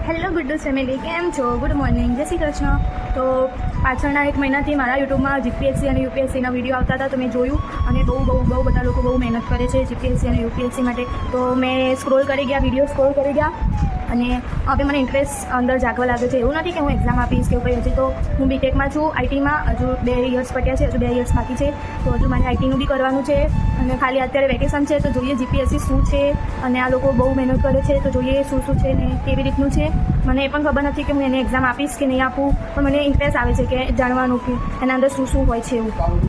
Hello Guddu family, કેમ છો? Good morning, જય શ્રી કૃષ્ણ. તો પાછળના એક મહિનાથી મારા યુટ્યુબમાં જીપીએસસી અને યુપીએસસીના વિડીયો આવતા હતા તો મેં જોયું અને બહુ બધા લોકો બહુ મહેનત કરે છે જીપીએસસી અને યુપીએસસી માટે. તો મેં સ્ક્રોલ કરી ગયા, વિડીયો સ્ક્રોલ કરી ગયા અને હવે મને ઇન્ટરેસ્ટ અંદર જાગવા લાગે છે. એવું નથી કે હું એક્ઝામ આપીશ કે એવું કંઈ હજી. તો હું બીટેકમાં છું, આઈટીમાં. હજુ 2 યર્સ પટ્યા છે, હજુ 2 યર્સ બાકી છે. તો હજુ મારે આઈટીનું બી કરવાનું છે અને ખાલી અત્યારે વેકેશન છે તો જોઈએ જીપીએસસી શું છે અને આ લોકો બહુ મહેનત કરે છે તો જોઈએ શું છે ને કેવી રીતનું છે. મને એ પણ ખબર નથી કે હું એને એક્ઝામ આપીશ કે નહીં આપું, પણ મને ઇન્ટરેસ્ટ આવે છે કે જાણવાનું કે એના અંદર શું હોય છે એવું.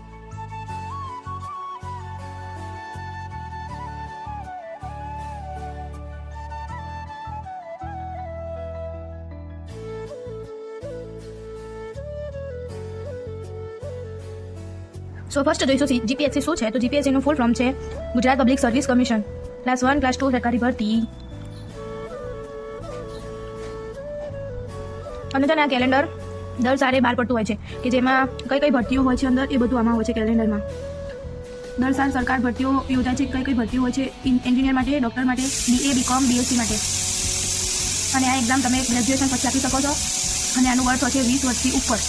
સો ફર્સ્ટ જોઈશું જીપીએસસી શું છે. તો જીપીએસસીનું ફૂલ ફોર્મ છે Gujarat public service commission. Class 1, class 2 સરકારી ભરતી. અને છે ને આ કેલેન્ડર દર સારે બહાર પડતું હોય છે કે જેમાં કઈ ભરતીઓ હોય છે અંદર, એ બધું આમાં હોય છે કેલેન્ડરમાં. દર સાલ સરકાર ભરતીઓ યોજાય છે. કઈ ભરતીઓ હોય છે એન્જિનિયર માટે, ડૉક્ટર માટે, BA, BCom, BSc માટે. અને આ એક્ઝામ તમે ગ્રેજ્યુએશન પછી આપી શકો છો અને આનું વર્ષ હોય છે 20 વર્ષથી ઉપર.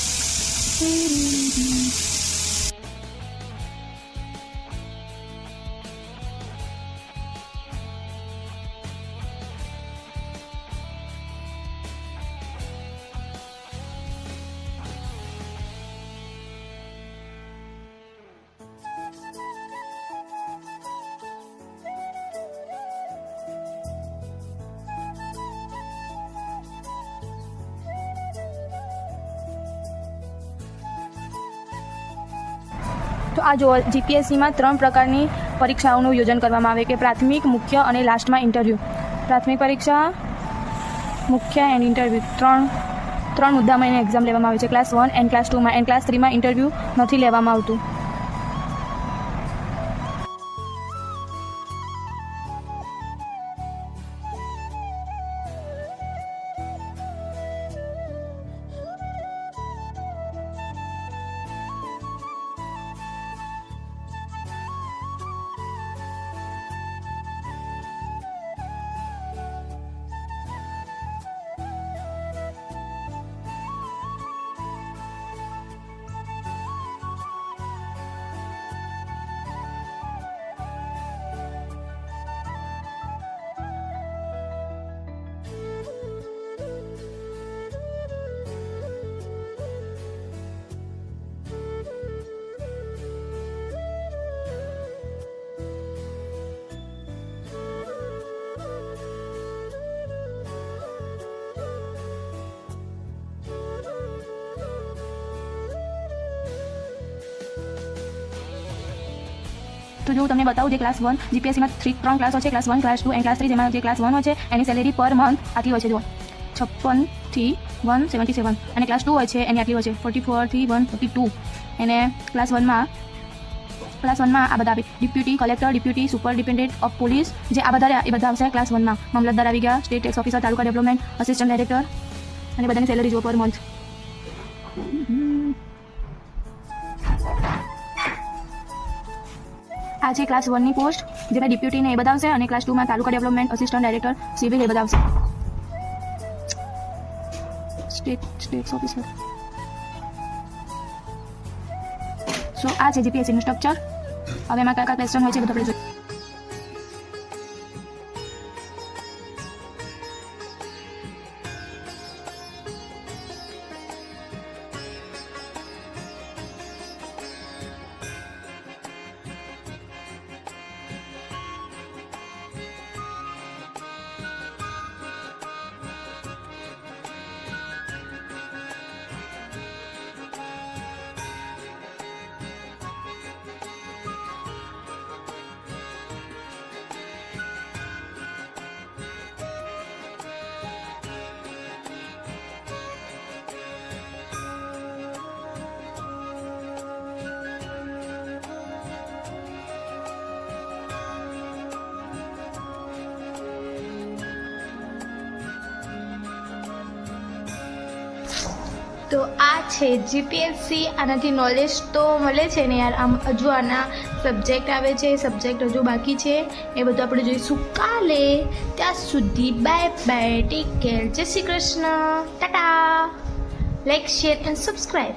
તો આ જો જીપીએસસીમાં 3 પ્રકારની પરીક્ષાઓનું યોજન કરવામાં આવે કે પ્રાથમિક, મુખ્ય અને લાસ્ટમાં ઇન્ટરવ્યૂ. પ્રાથમિક પરીક્ષા, મુખ્ય એન્ડ ઇન્ટરવ્યૂ, ત્રણ મુદ્દામાં એને એક્ઝામ લેવામાં આવે છે. ક્લાસ 1 એન્ડ ક્લાસ 2માં એન્ડ ક્લાસ 3માં ઇન્ટરવ્યૂ નથી લેવામાં આવતું. તો જો તમને બતાવું, જે ક્લાસ 1 જીપીએસસીમાં 3 ક્લાસ હોય છે, ક્લાસ 1, ક્લાસ 2 એન્ડ ક્લાસ 3. જેમાં જે ક્લાસ 1 હોય છે એની સેલેરી પર મંથ આટલી હોય છે, જો 56 થી 177. અને ક્લાસ 2 હોય છે એની આટલી હોય છે 44 થી 142. અને ક્લાસ 1માં આ બધા આવે: deputy collector, deputy superintendent of police. જે આ બધા એ બધા આવશે ક્લાસ 1માં. મામલતદાર આવી ગયા, સ્ટેટ ટેક્સ ઓફિસર, તાલુકા ડેવલપમેન્ટ, અસિસ્ટન્ટ ડાયરેક્ટર. અને બધાની સેલેરી જો પર મંથ. આ છે ક્લાસ 1ની પોસ્ટ, જેમાં ડેપ્યુટી ને એ બધા આવશે. અને ક્લાસ 2માં તાલુકા ડેવલપમેન્ટ, અસિસ્ટન્ટ ડાયરેક્ટર, સિવિલ એ બધા આવશે. State officer. સો આ છે જીપીએસસીનું સ્ટ્રક્ચર. હવે એમાં કયા ક્વેશ્ચન હોય છે બધું આપણે જોઈએ. તો આ છે જીપીએસસી. આનાથી નોલેજ તો મળે છે ને યાર. આમ હજુ આના સબ્જેક્ટ આવે છે, સબ્જેક્ટ હજુ બાકી છે, એ બધું આપણે જોઈશું કાલે. ત્યાં સુધી બાય બાય, ટેક કેર, જય Shri Krishna, Tata. Like, share and subscribe.